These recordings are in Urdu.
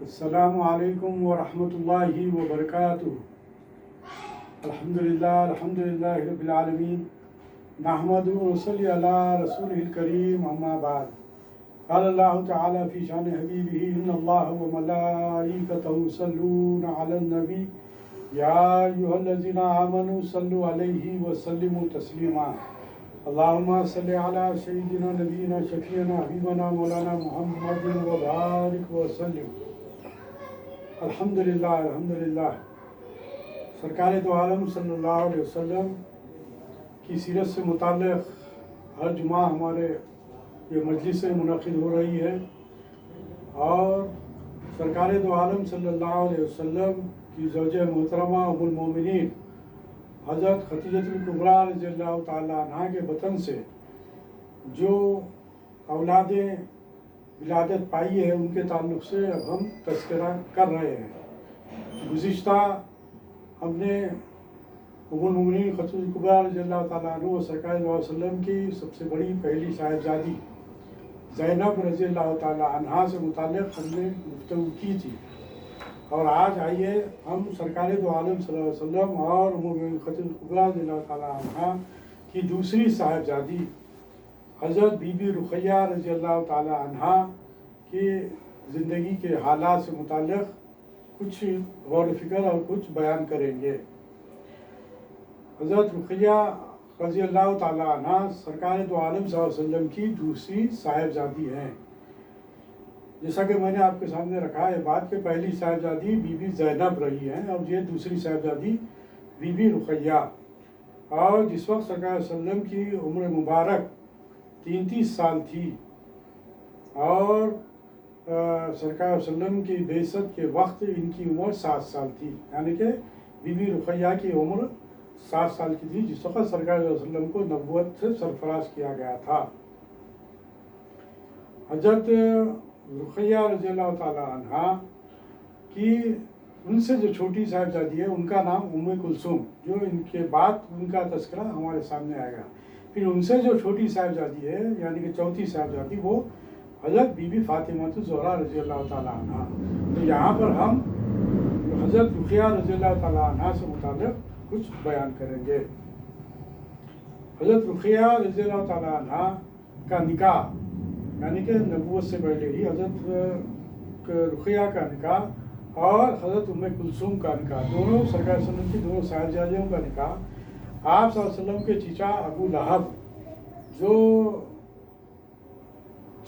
السلام علیکم ورحمۃ اللہ وبرکاتہ۔ الحمدللہ رب العالمین، نحمد و نصلی علی رسولہ الکریم، اما بعد۔ قال اللہ تعالی فی شان حبیبہ ان اللہ و ملائکتہ یصلون علی النبی یا ایھا الذین آمنوا صلوا علیہ وسلموا تسلیما۔ اللہم صلی علی سیدنا نبینا شفیعنا حبیبنا مولانا محمد وبارک وسلم۔ الحمدللہ سرکار دو عالم صلی اللہ علیہ وسلم کی سیرت سے متعلق ہر جمعہ ہمارے یہ مجلسیں منعقد ہو رہی ہے، اور سرکار دو عالم صلی اللہ علیہ وسلم کی زوجہ محترمہ ام المومنین حضرت خدیجہ الکبریٰ رضی اللہ تعالیٰ عنہا کے بطن سے جو اولادیں ولادت پائی ہے ان کے تعلق سے اب ہم تذکرہ کر رہے ہیں۔ گزشتہ ہم نے ام المومنین خدیجہ الکبریٰ رضی اللہ تعالیٰ عنہ و سرکار صلی اللہ علیہ وسلم کی سب سے بڑی پہلی صاحبزادی زینب رضی اللہ تعالیٰ عنہا سے متعلق ہم نے گفتگو کی تھی، اور آج آئیے ہم سرکار دو عالم صلی اللہ علیہ وسلم اور ام المومنین خدیجہ الکبریٰ رضی اللہ تعالیٰ عنہا کی دوسری صاحبزادی حضرت بی بی رقیہ رضی اللہ تعالیٰ عنہا کی زندگی کے حالات سے متعلق کچھ غور و فکر اور کچھ بیان کریں گے۔ حضرت رقیہ رضی اللہ تعالیٰ عنہا سرکار دو عالم صلی اللہ علیہ وسلم کی دوسری صاحبزادی ہیں۔ جیسا کہ میں نے آپ کے سامنے رکھا ہے بات کہ پہلی صاحبزادی بی بی زینب رہی ہیں، اور یہ دوسری صاحبزادی بی بی رقیہ، اور جس وقت سرکار صلی اللہ علیہ وسلم کی عمر مبارک 33 سال تھی، اور سرکار صلی اللہ علیہ وسلم کی بعثت کے وقت ان کی عمر 7 سال تھی، یعنی کہ بی بی رقیہ کی عمر 7 سال کی تھی جس وقت سرکار صلی اللہ علیہ وسلم کو نبوت سے سرفراز کیا گیا تھا۔ حضرت رقیہ رضی اللہ تعالیٰ عنہا کی ان سے جو چھوٹی صاحبزادی ہے ان کا نام ام کلثوم، جو ان کے بعد ان کا تذکرہ ہمارے سامنے آئے گا۔ پھر ان سے جو چھوٹی صاحبزادی ہے یعنی کہ چوتھی صاحبزادی، وہ حضرت بی بی فاطمہ الزہرا رضی اللہ تعالیٰ عنہا۔ تو یہاں پر ہم حضرت رقیہ رضی اللہ تعالیٰ عنہا سے متعلق کچھ بیان کریں گے۔ حضرت رقیہ رضی اللہ تعالیٰ عنہا کا نکاح، یعنی کہ نبوت سے پہلے ہی حضرت رقیہ کا نکاح اور حضرت ام کلثوم کا نکاح، دونوں سرکار صلی اللہ علیہ وسلم کی دونوں صاحبزادیوں کا نکاح آپ صلی اللہ علیہ وسلم کے چچا ابو لہب، جو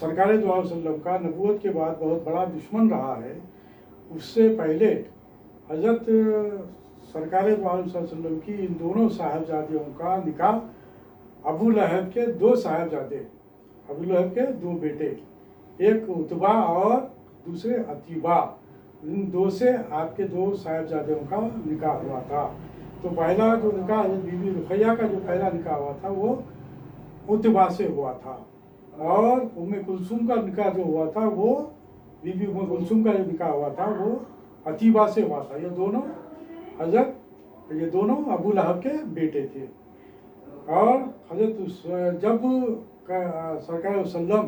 سرکار دو علیہ وسلم کا نبوت کے بعد بہت بڑا دشمن رہا ہے، اس سے پہلے حضرت سرکار دو علیہ وسلم کی ان دونوں صاحبزادیوں کا نکاح ابو لہب کے 2 صاحبزادے، ابو لہب کے 2 بیٹے، ایک عتبہ اور دوسرے عتیبہ، ان 2 سے آپ کے 2 صاحبزادوں کا نکاح ہوا تھا۔ تو پہلا جو نکاح حضرت بی بی رقیہ کا جو پہلا نکاح ہوا تھا وہ عتبہ سے ہوا تھا، اور ام کلثوم کا نکاح جو ہوا تھا وہ بی بی ام کلثوم کا جو نکاح ہوا تھا وہ عتیبہ سے ہوا تھا۔ یہ دونوں ابو لہب کے بیٹے تھے، اور حضرت جب سرکار وسلم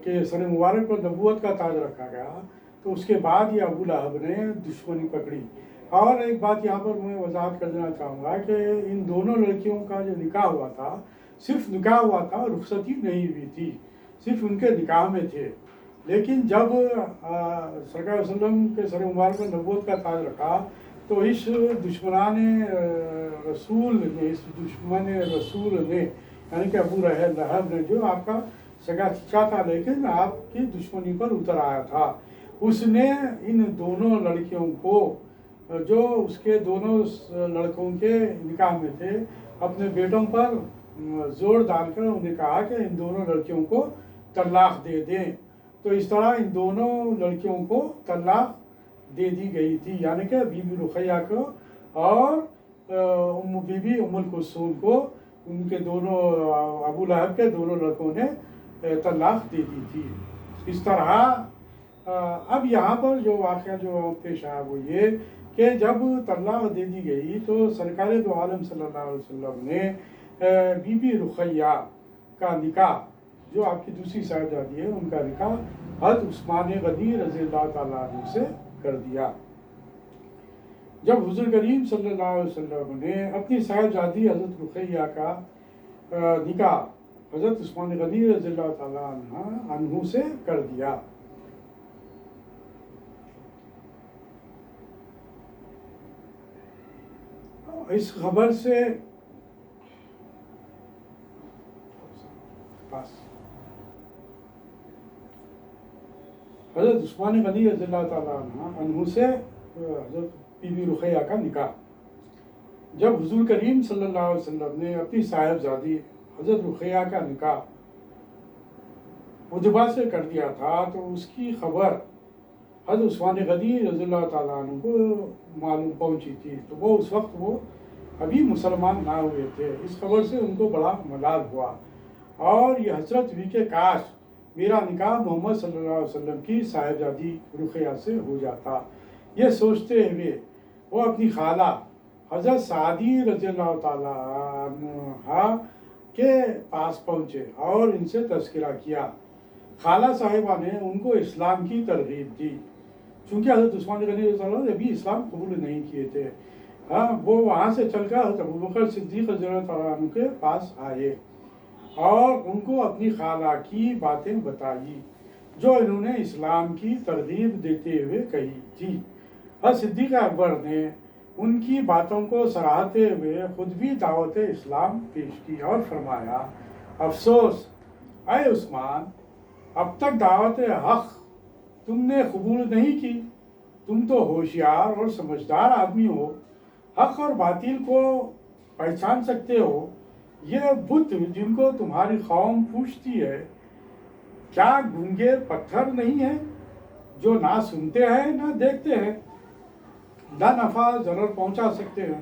کے سر مبارک پر نبوت کا تاج رکھا گیا تو اس کے بعد یہ ابو لہب نے دشمنی پکڑی۔ اور ایک بات یہاں پر میں وضاحت کر دینا چاہوں گا کہ ان دونوں لڑکیوں کا جو نکاح ہوا تھا صرف نکاح ہوا تھا، رخصتی نہیں ہوئی تھی، صرف ان کے نکاح میں تھے۔ لیکن جب سرکار علیہ وسلم کے سر مبارک پر نبوت کا تاج رکھا تو اس دشمن رسول نے یعنی کہ ابو لہب نے، جو آپ کا سگا چچا تھا لیکن آپ کی دشمنی پر اتر آیا تھا، اس نے ان دونوں لڑکیوں کو، جو اس کے دونوں لڑکوں کے نکاح میں تھے، اپنے بیٹوں پر زور ڈال کر انہوں نے کہا کہ ان دونوں لڑکیوں کو طلاق دے دیں۔ تو اس طرح ان دونوں لڑکیوں کو طلاق دے دی گئی تھی، یعنی کہ بی بی رقیہ کو اور بی بی ام کلثوم کو، ان کے دونوں ابو لہب کے دونوں لڑکوں نے طلاق دے دی تھی۔ اس طرح اب یہاں پر جو واقعہ جو پیش آیا وہ یہ کہ جب طلاق دے دی گئی تو سرکار دو عالم صلی اللہ علیہ وسلم نے بی بی رقیہ کا نکاح، جو آپ کی دوسری صاحبزادی ہے، ان کا نکاح حضرت عثمان غنی رضی اللہ تعالیٰ عنہ سے کر دیا۔ جب حضور کریم صلی اللہ علیہ وسلم نے اپنی صاحبزادی حضرت رقیہ کا نکاح حضرت عثمان غنی رضی اللہ تعالیٰ عنہ سے کر دیا۔ اس خبر سے حضرت عثمان غنی رضی اللہ تعالیٰ عنہ سے حضرت بی بی رقیہ کا نکاح جب حضور کریم صلی اللہ علیہ وسلم نے اپنی صاحبزادی حضرت رقیہ کا نکاح عتبہ سے کر دیا تھا تو اس کی خبر حضرت عثمان غنی رضی اللہ تعالیٰ عنہ کو معلوم پہنچی تھی، تو وہ اس وقت وہ ابھی مسلمان نہ ہوئے تھے۔ اس خبر سے ان کو بڑا ملال ہوا اور یہ حسرت ہوئی کہ کاش میرا نکاح محمد صلی اللہ علیہ وسلم کی صاحبزادی رقیہ سے ہو جاتا۔ یہ سوچتے ہوئے وہ اپنی خالہ حضرت سعدی رضی اللہ تعالیٰ عنہ کے پاس پہنچے اور ان سے تذکرہ کیا۔ خالہ صاحبہ نے ان کو اسلام کی ترغیب دی، چونکہ حضرت عثمان غنی رضی اللہ عنہ نے ابھی اسلام قبول نہیں کیے تھے۔ وہ وہاں سے چل کر حضرت ابوبکر صدیق رضی اللہ تعالیٰ عنہ کے پاس آئے اور ان کو اپنی خالہ کی باتیں بتائی جو انہوں نے اسلام کی ترغیب دیتے ہوئے کہی تھی۔ حضرت صدیق اکبر نے ان کی باتوں کو سراہتے ہوئے خود بھی دعوت اسلام پیش کی اور فرمایا، افسوس اے عثمان، اب تک دعوت حق تم نے قبول نہیں کی۔ تم تو ہوشیار اور سمجھدار آدمی ہو، حق اور باطل کو پہچان سکتے ہو۔ یہ بت جن کو تمہاری قوم پوجتی ہے کیا گونگے پتھر نہیں ہیں جو نہ سنتے ہیں نہ دیکھتے ہیں، نہ نفع ضرر پہنچا سکتے ہیں؟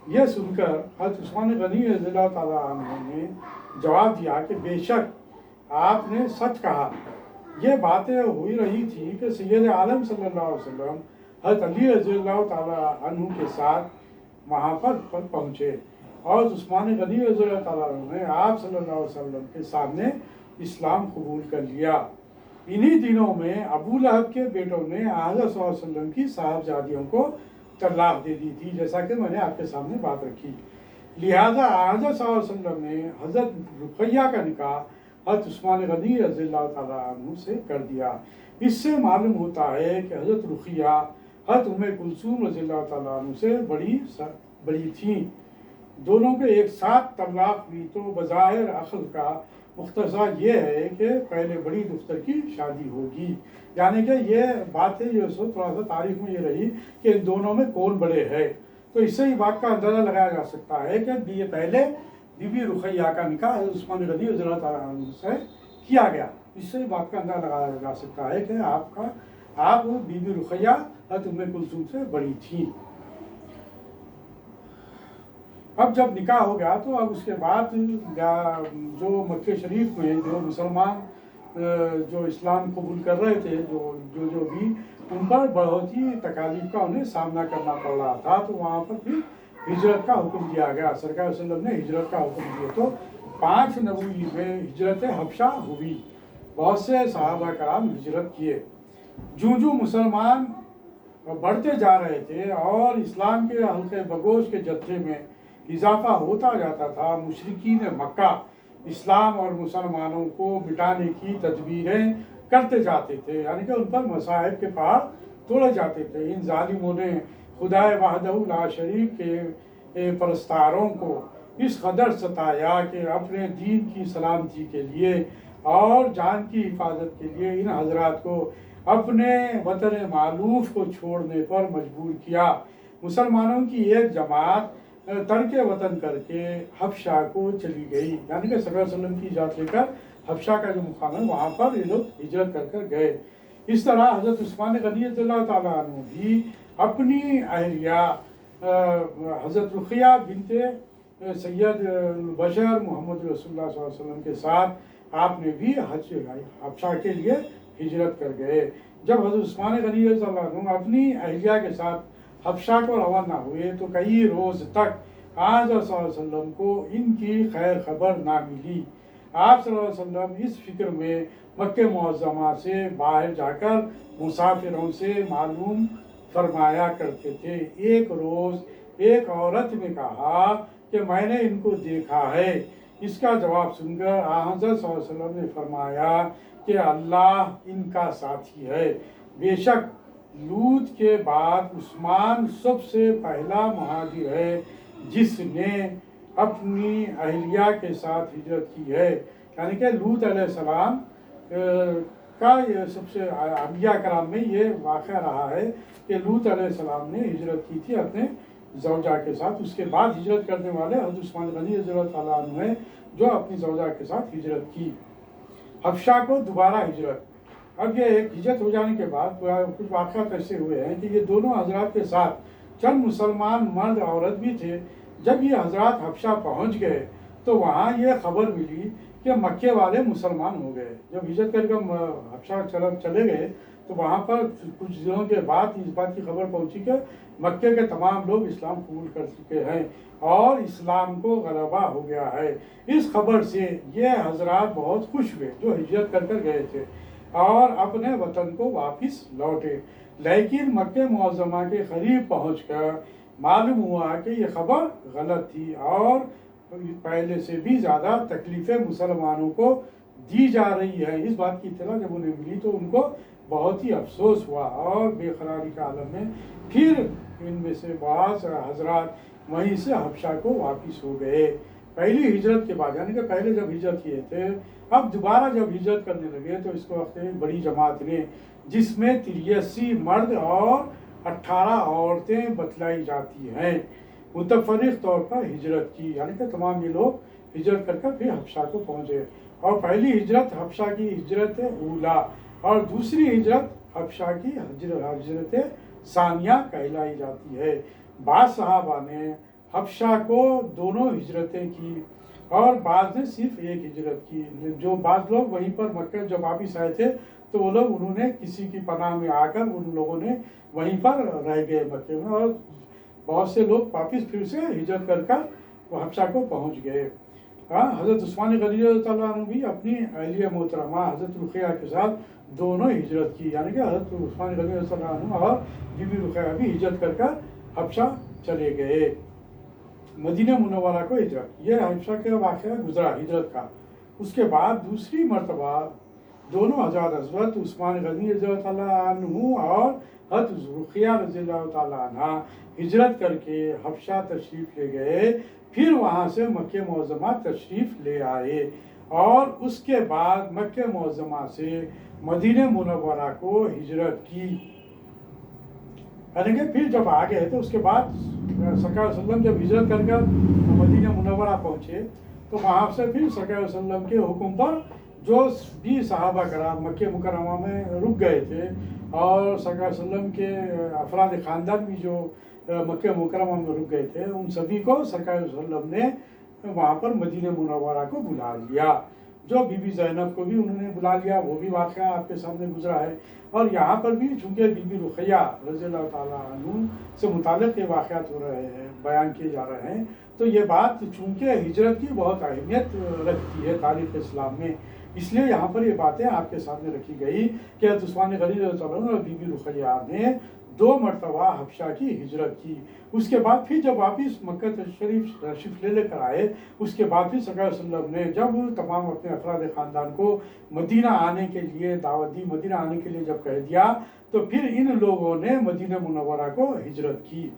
یہ سن کر حضرت عثمان غنی رضی اللہ تعالیٰ عنہ نے جواب دیا کہ بے شک آپ نے سچ کہا۔ یہ باتیں ہوئی رہی تھی کہ سید عالم صلی اللہ علیہ وسلم حضرت علی رضی اللہ تعالیٰ عنہ کے ساتھ وہاں پر پہنچے اور عثمان غنی رضی اللہ تعالیٰ عنہ نے آپ صلی اللہ علیہ وسلم کے سامنے اسلام قبول کر لیا۔ انہی دنوں میں ابو لہب کے بیٹوں نے حضرت صلی اللہ علیہ وسلم کی صاحبزادیوں کو طلاق دے دی تھی، جیسا کہ میں نے آپ کے سامنے بات رکھی۔ لہذا حضرت صلی اللہ علیہ وسلم نے حضرت رقیہ کا نکاح حضرت عثمان غنی رضی اللہ تعالیٰ عنہ سے کر دیا۔ اس سے معلوم ہوتا ہے کہ حضرت رقیہ حضرت ام کلثوم رضی اللہ تعالیٰ عنہ سے بڑی تھیں۔ دونوں کے ایک ساتھ طلاق ہوئی تو بظاہر عقل کا مختصر یہ ہے کہ پہلے بڑی دختر کی شادی ہوگی، یعنی کہ یہ باتیں جو سو تھوڑا سا تاریخ میں یہ رہی کہ ان دونوں میں کون بڑے ہے، تو اس سے ہی بات کا اندازہ لگایا جا سکتا ہے کہ یہ پہلے بی بی رقیہ کا نکاح حضرت عثمان غنی رضی اللہ تعالیٰ عنہ سے کیا گیا۔ اس سے ہی بات کا اندازہ لگایا جا سکتا ہے کہ آپ بی بی رقیہ حضرت ام کلثوم سے بڑی تھیں۔ اب جب نکاح ہو گیا تو اب اس کے بعد جو مکہ شریف میں جو مسلمان جو اسلام قبول کر رہے تھے جو بھی ان پر بہت ہی تکالیف کا انہیں سامنا کرنا پڑ رہا تھا، تو وہاں پر پھر ہجرت کا حکم دیا گیا۔ سرکار صلی اللہ علیہ وسلم نے ہجرت کا حکم دیا تو 5 نوی میں ہجرت حبشہ ہوئی۔ بہت سے صحابہ کرام ہجرت کیے۔ جو مسلمان بڑھتے جا رہے تھے اور اسلام کے حلقے بگوش کے جتھے میں اضافہ ہوتا جاتا تھا، مشرکین مکہ اسلام اور مسلمانوں کو مٹانے کی تدبیریں کرتے جاتے تھے، یعنی کہ ان پر مصائب کے پہاڑ توڑے جاتے تھے۔ ان ظالموں نے خدائے وحدہ لا شریک کے پرستاروں کو اس قدر ستایا کہ اپنے دین کی سلامتی کے لیے اور جان کی حفاظت کے لیے ان حضرات کو اپنے وطن معلوف کو چھوڑنے پر مجبور کیا۔ مسلمانوں کی ایک جماعت ترک وطن کر کے حبشہ کو چلی گئی، یعنی کہ صلی اللہ علیہ وسلم کی اجازت لے کر حبشہ کا جو مقام ہے وہاں پر یہ لوگ ہجرت کر گئے۔ اس طرح حضرت عثمان غنی رضی اللہ تعالیٰ عنہ بھی اپنی اہلیہ حضرت رقیہ بنت سید البشر محمد رسول اللہ صلی اللہ علیہ وسلم کے ساتھ آپ نے بھی حبشہ کے لیے ہجرت کر گئے۔ جب حضرت عثمان غنی رضی اللہ عنہ اپنی اہلیہ کے ساتھ حبشہ کو روانہ ہوئے تو کئی روز تک حضرت صلی اللہ علیہ وسلم کو ان کی خیر خبر نہ ملی۔ آپ صلی اللہ علیہ وسلم اس فکر میں مکہ معظمہ سے باہر جا کر مسافروں سے معلوم فرمایا کرتے تھے۔ ایک روز ایک عورت نے کہا کہ میں نے ان کو دیکھا ہے۔ اس کا جواب سن کر حضرت صلی اللہ علیہ وسلم نے فرمایا کہ اللہ ان کا ساتھی ہے۔ بے شک لوط کے بعد عثمان سب سے پہلا مہاجر ہے جس نے اپنی اہلیہ کے ساتھ ہجرت کی ہے۔ یعنی کہ لوط علیہ السلام کا یہ سب سے انبیاء کرام میں یہ واقعہ رہا ہے کہ لوط علیہ السلام نے ہجرت کی تھی اپنے زوجہ کے ساتھ۔ اس کے بعد ہجرت کرنے والے حضرت عثمان غنی رضی اللہ تعالیٰ عنہ ہیں جو اپنی زوجہ کے ساتھ ہجرت کی۔ حبشہ کو دوبارہ ہجرت۔ اب یہ ایک ہجرت ہو جانے کے بعد کچھ واقعات ایسے ہوئے ہیں کہ یہ دونوں حضرات کے ساتھ چند مسلمان مرد عورت بھی تھے۔ جب یہ حضرات حبشہ پہنچ گئے تو وہاں یہ خبر ملی کہ مکے والے مسلمان ہو گئے۔ جب ہجرت کر کے حبشہ چلے گئے تو وہاں پر کچھ دنوں کے بعد اس بات کی خبر پہنچی کہ مکے کے تمام لوگ اسلام قبول کر چکے ہیں اور اسلام کو غلبہ ہو گیا ہے۔ اس خبر سے یہ حضرات بہت خوش ہوئے جو ہجرت کر گئے تھے اور اپنے وطن کو واپس لوٹے۔ لیکن مکہ معظمہ کے قریب پہنچ کر معلوم ہوا کہ یہ خبر غلط تھی اور پہلے سے بھی زیادہ تکلیفیں مسلمانوں کو دی جا رہی ہے۔ اس بات کی اطلاع جب انہیں ملی تو ان کو بہت ہی افسوس ہوا اور بے قراری کے عالم میں پھر ان میں سے بعض حضرات وہیں سے حبشہ کو واپس ہو گئے۔ پہلی ہجرت کے بعد یعنی کہ پہلے جب ہجرت کیے تھے اب دوبارہ جب ہجرت کرنے لگے تو اس وقت بڑی جماعت نے جس میں 83 مرد اور 18 عورتیں بتلائی جاتی ہیں متفرق طور پر ہجرت کی، یعنی کہ تمام یہ لوگ ہجرت کر پھر حبشہ کو پہنچے۔ اور پہلی ہجرت حبشہ کی ہجرت اولا اور دوسری ہجرت حبشہ کی ہجرت ثانیہ کہلائی جاتی ہے۔ بعض صحابہ نے حبشہ کو دونوں ہجرتیں کی اور بعض نے صرف ایک ہجرت کی۔ جو بعض لوگ وہیں پر مکہ جب واپس آئے تھے تو وہ لوگ انہوں نے کسی کی پناہ میں آ کر ان لوگوں نے وہیں پر رہ گئے مکے میں، اور بہت سے لوگ واپس پھر سے ہجرت کر وہ حبشہ کو پہنچ گئے۔ حضرت عثمان غنی رضی اللہ عنہ بھی اپنی اہلیہ محترمہ حضرت رقیہ کے ساتھ دونوں ہجرت کی، یعنی کہ حضرت عثمان غنی رضی اللہ عنہ اور بی بی رقیہ بھی ہجرت کر حبشہ چلے گئے۔ مدینہ منورہ کو ہجرت، یہ حبشہ کا واقعہ گزرا ہجرت کا۔ اس کے بعد دوسری مرتبہ دونوں حضرت عثمان غنی رضی اللہ تعالیٰ عنہ اور حضرت رقیہ رضی اللہ تعالیٰ عنہ ہجرت کر کے حبشہ تشریف لے گئے، پھر وہاں سے مکہ معظمہ تشریف لے آئے اور اس کے بعد مکہ معظمہ سے مدینہ منورہ کو ہجرت کی۔ یعنی کہ پھر جب آ گئے تو اس کے بعد سرکار علیہ وسلم جب ہجرت کر مدینہ منورہ پہنچے تو وہاں سے پھر سرکار علیہ وسلم کے حکم پر جو بھی صحابہ کرام مکہ مکرمہ میں رک گئے تھے اور سرکار علیہ وسلم کے افراد خاندان بھی جو مکہ مکرمہ میں رک گئے تھے ان سبھی کو سرکار علیہ وسلم نے وہاں پر مدینہ منورہ کو بلا لیا۔ جو بی بی زینب کو بھی انہوں نے بلا لیا، وہ بھی واقعہ آپ کے سامنے گزرا ہے۔ اور یہاں پر بھی چونکہ بی بی رقیہ رضی اللہ تعالیٰ عنہ سے متعلق یہ واقعات ہو رہے ہیں، بیان کیے جا رہے ہیں، تو یہ بات چونکہ ہجرت کی بہت اہمیت رکھتی ہے تاریخ اسلام میں، اس لیے یہاں پر یہ باتیں آپ کے سامنے رکھی گئی کہ حضرت عثمان غنی رضی اللہ عنہ اور بی بی رقیہ نے 2 مرتبہ حبشہ کی ہجرت کی۔ اس کے بعد پھر جب واپس مکہ تشریف لے کر آئے، اس کے بعد پھر سرکار صلی اللہ علیہ وسلم نے جب تمام اپنے افراد خاندان کو مدینہ آنے کے لیے دعوت دی، مدینہ آنے کے لیے جب کہہ دیا تو پھر ان لوگوں نے مدینہ منورہ کو ہجرت کی۔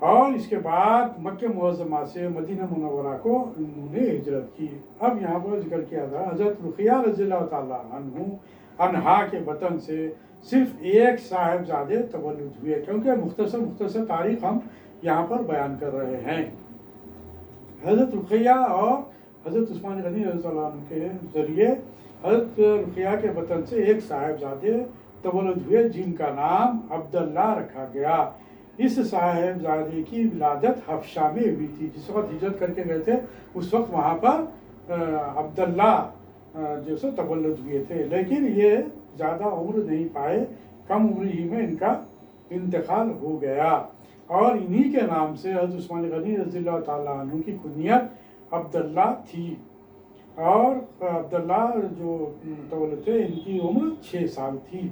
اور اس کے بعد مکہ معظمہ سے مدینہ منورہ کو انہوں نے ہجرت کی۔ اب یہاں پر ذکر کیا تھا حضرت رقیہ رضی اللہ تعالیٰ عنہا کے وطن سے صرف ایک صاحبزادے تولد ہوئے، کیونکہ مختصر تاریخ ہم یہاں پر بیان کر رہے ہیں۔ حضرت رقیہ اور حضرت عثمان غنی رضی اللہ عنہ کے ذریعے حضرت رقیہ کے وطن سے ایک صاحبزادے تولد ہوئے جن کا نام عبداللہ رکھا گیا۔ اس صاحبزادے کی ولادت حبشہ میں ہوئی تھی، جس وقت ہجرت کر کے گئے تھے اس وقت وہاں پر عبداللہ جو سو تولد ہوئے تھے، لیکن یہ زیادہ عمر نہیں پائے، کم عمر ہی میں ان کا انتقال ہو گیا، اور انہی کے نام سے حضرت عثمان غنی رضی اللہ تعالیٰ عنہ کی کنیت عبداللہ تھی، اور عبداللہ جو متولد تھے ان کی عمر 6 سال تھی،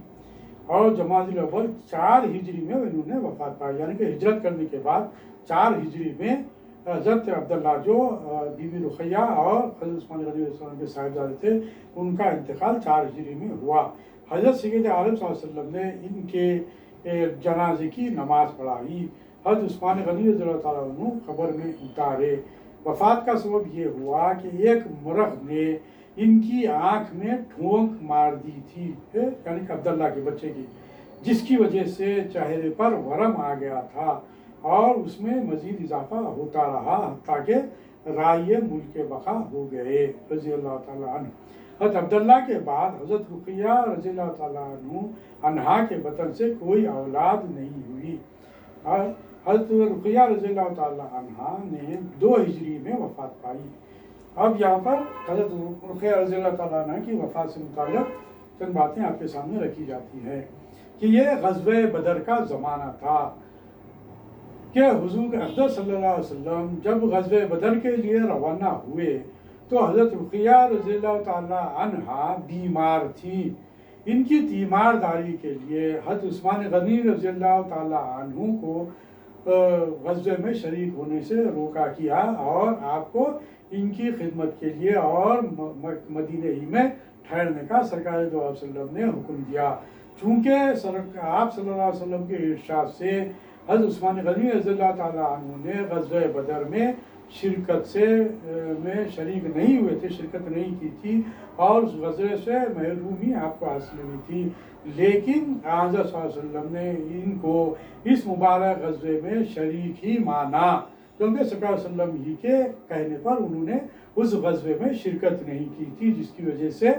اور جمادی الاول 4 ہجری میں انہوں نے وفات پائی، یعنی کہ ہجرت کرنے کے بعد 4 ہجری میں حضرت عبداللہ جو بی بی رقیہ اور حضرت عثمان غنی علیہ السلام کے صاحبزادے تھے ان کا انتقال 4 ہجری میں ہوا۔ حضرت سید عالم صلی اللہ علیہ وسلم نے ان کے جنازے کی نماز پڑھائی، حضرت عثمان غنی رضی اللہ تعالیٰ عنہ قبر میں اتارے۔ وفات کا سبب یہ ہوا کہ ایک مرغ نے ان کی آنکھ میں ٹھونک مار دی تھی، یعنی کہ عبداللہ کے بچے کی، جس کی وجہ سے چہرے پر ورم آ گیا تھا اور اس میں مزید اضافہ ہوتا رہا حتیٰ کہ رائے ملک بقا ہو گئے رضی اللہ تعالیٰ عنہ۔ حضرت عبداللہ کے بعد حضرت رقیہ رضی اللہ تعالیٰ عنہا کے بطن سے کوئی اولاد نہیں ہوئی۔ حضرت رقیہ رضی اللہ تعالیٰ عنہا نے 2 ہجری میں وفات پائی۔ اب یہاں پر حضرت رقیہ رضی اللہ تعالیٰ عنہ کی وفات سے متعلق چند باتیں آپ کے سامنے رکھی جاتی ہیں کہ یہ غزوہ بدر کا زمانہ تھا کہ حضور اقدس صلی اللہ علیہ وسلم جب غزوہ بدر کے لیے روانہ ہوئے تو حضرت رقیہ رضی اللہ تعالیٰ عنہا بیمار تھی۔ ان کی تیمارداری کے لیے حضرت عثمان غنی رضی اللہ تعالیٰ عنہ کو غزوے میں شریک ہونے سے روکا کیا اور آپ کو ان کی خدمت کے لیے اور مدینہ ہی میں ٹھہرنے کا سرکار دو علیہ وسلم نے حکم دیا۔ چونکہ آپ صلی اللہ علیہ وسلم کے ارشاد سے حضرت عثمان غنی رضی اللہ تعالیٰ عنہ نے غزوہ بدر میں شریک نہیں ہوئے تھے، شرکت نہیں کی تھی اور اس غزوے سے محرومی آپ کو حاصل ہوئی تھی، لیکن حضرت صلی اللہ علیہ وسلم نے ان کو اس مبارک غزوے میں شریک ہی مانا، کیونکہ سرکار صلی اللہ علیہ وسلم ہی کے کہنے پر انہوں نے اس غزوے میں شرکت نہیں کی تھی، جس کی وجہ سے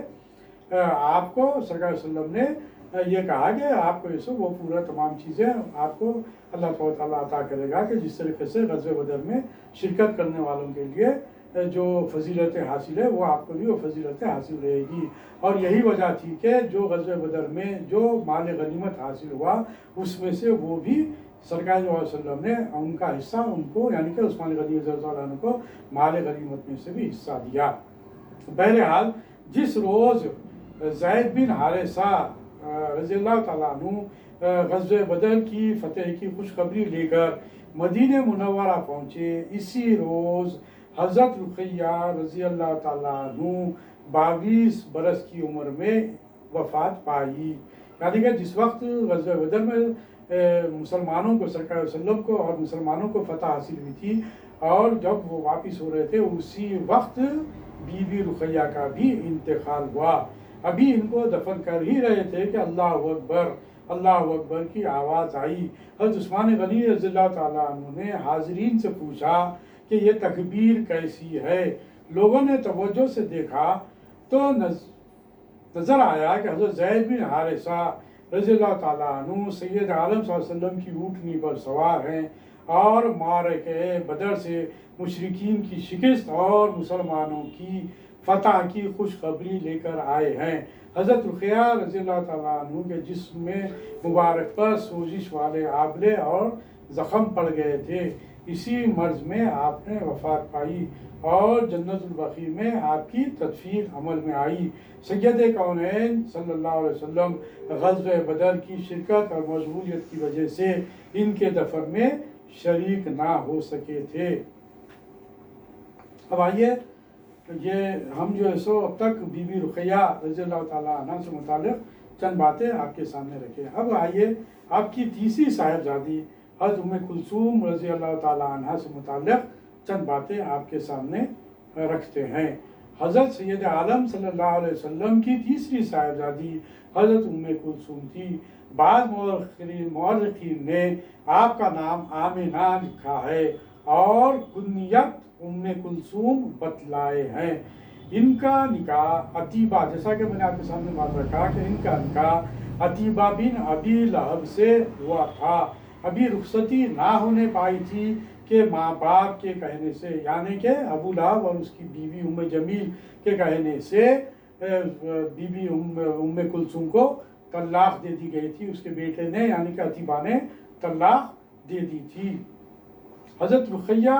آپ کو سرکار صلی اللہ علیہ وسلم نے یہ کہا کہ آپ کو یہ وہ پورا تمام چیزیں آپ کو اللہ تعالیٰ عطا کرے گا کہ جس طریقے سے غزوہ بدر میں شرکت کرنے والوں کے لیے جو فضیلت حاصل ہے وہ آپ کو بھی وہ فضیلت حاصل رہے گی۔ اور یہی وجہ تھی کہ جو غزوہ بدر میں جو مال غنیمت حاصل ہوا اس میں سے وہ بھی سرکار صلی اللہ علیہ وسلم نے ان کا حصہ ان کو یعنی کہ عثمان غنی رضی اللہ عنہ کو مال غنیمت میں سے بھی حصہ دیا۔ بہرحال جس روز زید بن حارثہ رضی اللہ تعالیٰ عنہ غزوہ بدر کی فتح کی خوشخبری لے کر مدینہ منورہ پہنچے، اسی روز حضرت رقیہ رضی اللہ تعالیٰ عنہ 22 برس کی عمر میں وفات پائی۔ یعنی کہ جس وقت غزوہ بدر میں مسلمانوں کو سرکار صلی اللہ علیہ وسلم کو اور مسلمانوں کو فتح حاصل ہوئی تھی اور جب وہ واپس ہو رہے تھے اسی وقت بی بی رقیہ کا بھی انتقال ہوا۔ ابھی ان کو دفن کر ہی رہے تھے کہ اللہ اکبر کی آواز آئی۔ حضرت عثمان غنی رضی اللہ تعالیٰ عنہ نے حاضرین سے پوچھا کہ یہ تکبیر کیسی ہے؟ لوگوں نے توجہ سے دیکھا تو نظر آیا کہ حضرت زید بن حارثہ رضی اللہ تعالیٰ عنہ سید عالم صلی اللہ علیہ وسلم کی اونٹنی پر سوار ہیں اور معرکہ بدر سے مشرکین کی شکست اور مسلمانوں کی فتح کی خوشخبری لے کر آئے ہیں۔ حضرت رقیہ رضی اللہ تعالیٰ عنہ کے جسم میں مبارک پر سوزش والے آبلے اور زخم پڑ گئے تھے، اسی مرض میں آپ نے وفات پائی اور جنت البقیع میں آپ کی تدفین عمل میں آئی۔ سید کونین صلی اللہ علیہ وسلم غزوہ بدر کی شرکت اور مشغولیت کی وجہ سے ان کے دفن میں شریک نہ ہو سکے تھے۔ اب آئیے یہ ہم جو ہے سو اب تک بی بی رقیہ رضی اللہ تعالیٰ عنہ سے متعلق چند باتیں آپ کے سامنے رکھیں۔ اب آئیے آپ کی تیسری صاحبزادی حضرت ام کلثوم رضی اللہ تعالیٰ عنہ سے متعلق چند باتیں آپ کے سامنے رکھتے ہیں۔ حضرت سید عالم صلی اللہ علیہ وسلم کی تیسری صاحبزادی حضرت ام کلثوم تھی۔ بعض مورخین نے آپ کا نام آمنہ لکھا ہے اور کنیت ام کلثوم بتلائے ہیں۔ ان کا نکاح عتیبہ، جیسا کہ میں نے آپ کے سامنے بات رکھا کہ ان کا نکاح عتیبہ بن ابی لہب سے ہوا تھا۔ ابھی رخصتی نہ ہونے پائی تھی کہ ماں باپ کے کہنے سے، یعنی کہ ابو لہب اور اس کی بیوی ام جمیل کے کہنے سے بی بی ام کلثوم کو طلاق دے دی گئی تھی، اس کے بیٹے نے یعنی کہ عتیبہ نے طلاق دے دی تھی۔ حضرت رقیہ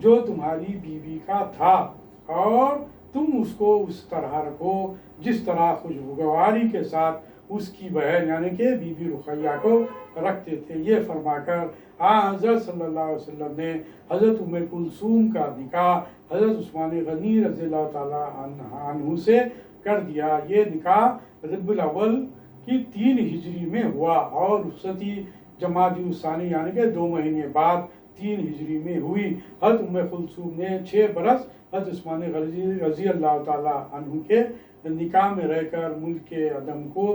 جو تمہاری بیوی کا تھا، اور تم اس کو اس طرح رکھو جس طرح خوشگواری کے ساتھ اس کی بہن یعنی کہ بی بی رقیہ کو رکھتے تھے۔ یہ فرما کر حضرت صلی اللہ علیہ وسلم نے حضرت ام کلثوم کا نکاح حضرت عثمان غنی رضی اللہ تعالیٰ عنہ سے کر دیا۔ یہ نکاح ربیع الاول کی 3 ہجری میں ہوا اور رخصتی جمادی الثانی یعنی کہ 2 مہینے بعد 3 ہجری میں ہوئی۔ حضرت ام کلثوم نے 6 برس حضرت عثمان غنی رضی اللہ تعالیٰ عنہ کے نکاح میں رہ کر ملک عدم کو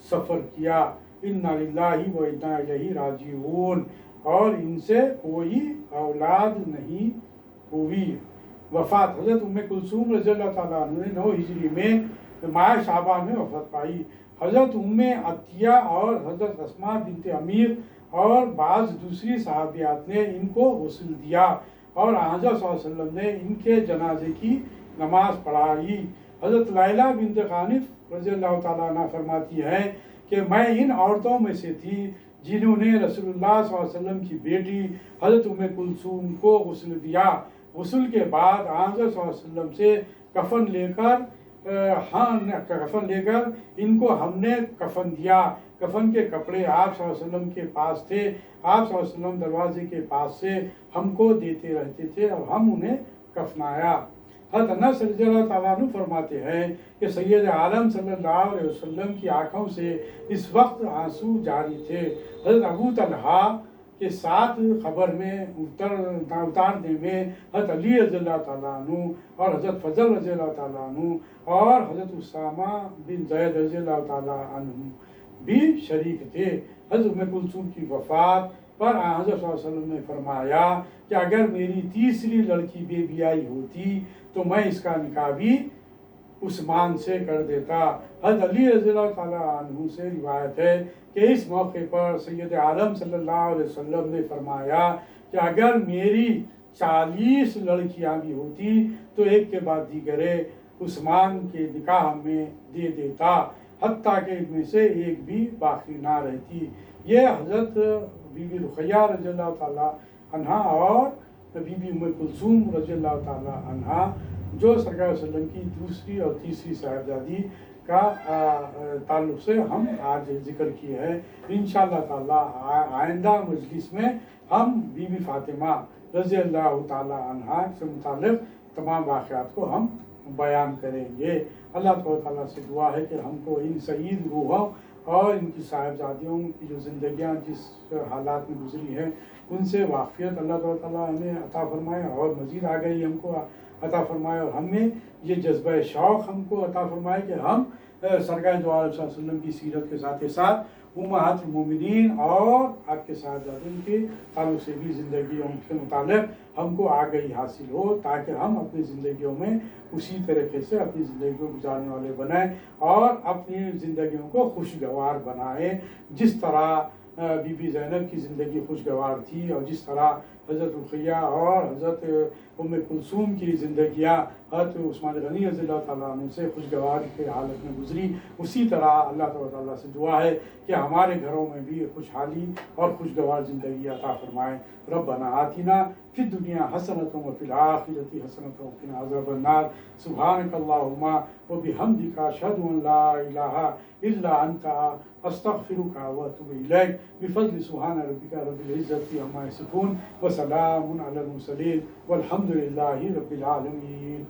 سفر کیا۔ انا للہ و انا الیہ راجعون، اور ان سے کوئی اولاد نہیں ہوئی۔ وفات حضرت ام کلثوم رضی اللہ تعالیٰ عنہ نے 9 ہجری میں ماہ شعبان میں وفات پائی۔ حضرت ام عطیہ اور حضرت اسماء بنت امیر اور بعض دوسری صحابیات نے ان کو غسل دیا اور حضرت صلی اللہ علیہ وسلم نے ان کے جنازے کی نماز پڑھائی۔ حضرت لیلہ بنت غانف رضی اللہ تعالیٰ عنہ فرماتی ہے کہ میں ان عورتوں میں سے تھی جنہوں نے رسول اللہ صلی اللہ علیہ وسلم کی بیٹی حضرت ام کلثوم کو غسل دیا۔ غسل کے بعد حضرت صلی اللہ علیہ وسلم سے کفن لے کر ان کو ہم نے کفن دیا۔ کفن کے کپڑے آپ صلی اللہ علیہ وسلم کے پاس تھے۔ آپ صلی اللہ علیہ وسلم دروازے کے پاس سے ہم کو دیتے رہتے تھے اور ہم انہیں کفنایا۔ حضرت انس رضی اللہ تعالیٰ عنہ فرماتے ہیں کہ سید عالم صلی اللہ علیہ وسلم کی آنکھوں سے اس وقت آنسو جاری تھے۔ حضرت ابو طلحہ کے ساتھ خبر میں اتارنے میں حضرت علی رضی اللہ تعالیٰ عنہ اور حضرت فضل رضی اللہ تعالیٰ عنہ اور حضرت اسامہ بن زید رضی اللہ تعالیٰ عنہ بھی شریک تھے۔ حضرت ام کلثوم کی وفات پر حضرت صلی اللہ علیہ وسلم نے فرمایا کہ اگر میری تیسری لڑکی بے بیائی ہوتی تو میں اس کا نکاح بھی عثمان سے کر دیتا۔ حضرت علی رضی اللہ تعالیٰ عنہ سے روایت ہے کہ اس موقع پر سید عالم صلی اللہ علیہ وسلم نے فرمایا کہ اگر میری 40 لڑکیاں بھی ہوتی تو ایک کے بعد دیگرے عثمان کے نکاح میں دے دیتا، حتیٰ کہ ان میں سے ایک بھی باقی نہ رہتی۔ یہ حضرت بی بی رقیہ رضی اللہ تعالیٰ عنہ اور بی بی ام کلثوم رضی اللہ تعالیٰ عنہ جو سرکار صلی اللہ علیہ وسلم کی دوسری اور تیسری صاحبزادی کا تعلق سے ہم آج ذکر کیے ہیں۔ انشاءاللہ تعالیٰ آئندہ مجلس میں ہم بی بی فاطمہ رضی اللہ تعالیٰ عنہ سے متعلق تمام واقعات کو ہم بیان کریں گے۔ اللہ تعالیٰ سے دعا ہے کہ ہم کو ان سعید روحوں اور ان کی صاحبزادیوں کی جو زندگیاں جس حالات میں گزری ہیں ان سے واقفیت اللہ تعالیٰ ہمیں عطا فرمائے اور مزید آگے ہم کو عطا فرمائے، اور ہمیں یہ جذبہ شوق ہم کو عطا فرمائے کہ ہم سرکار دو عالم صلی اللہ علیہ وسلم کی سیرت کے ساتھ ساتھ امہات المومنین اور آپ کے صاحبزادوں کے تعلق سے بھی زندگیوں کے متعلق ہم کو آگہی حاصل ہو، تاکہ ہم اپنی زندگیوں میں اسی طریقے سے اپنی زندگی کو گزارنے والے بنائیں اور اپنی زندگیوں کو خوشگوار بنائیں، جس طرح بی بی زینب کی زندگی خوشگوار تھی اور جس طرح حضرت رقیہ اور حضرت ام کلثوم کی زندگیاں حضرت عثمان غنی رضی اللہ تعالیٰ عنہ سے خوشگوار کے حالت میں گزری، اسی طرح اللہ تعالیٰ سے دعا ہے کہ ہمارے گھروں میں بھی خوشحالی اور خوشگوار زندگی عطا فرمائے۔ ربنا آتنا فی الدنیا حسنۃ وفی الآخرۃ حسنۃ وقنا عذاب النار۔ سبحانک اللہم وبحمدک اشہد ان لا الہ الا انت استغفرک واتوب الیک بفضل سبحان ربک رب العزۃ عما یصفون وسلام علی المرسلین والحمد للہ رب العالمین۔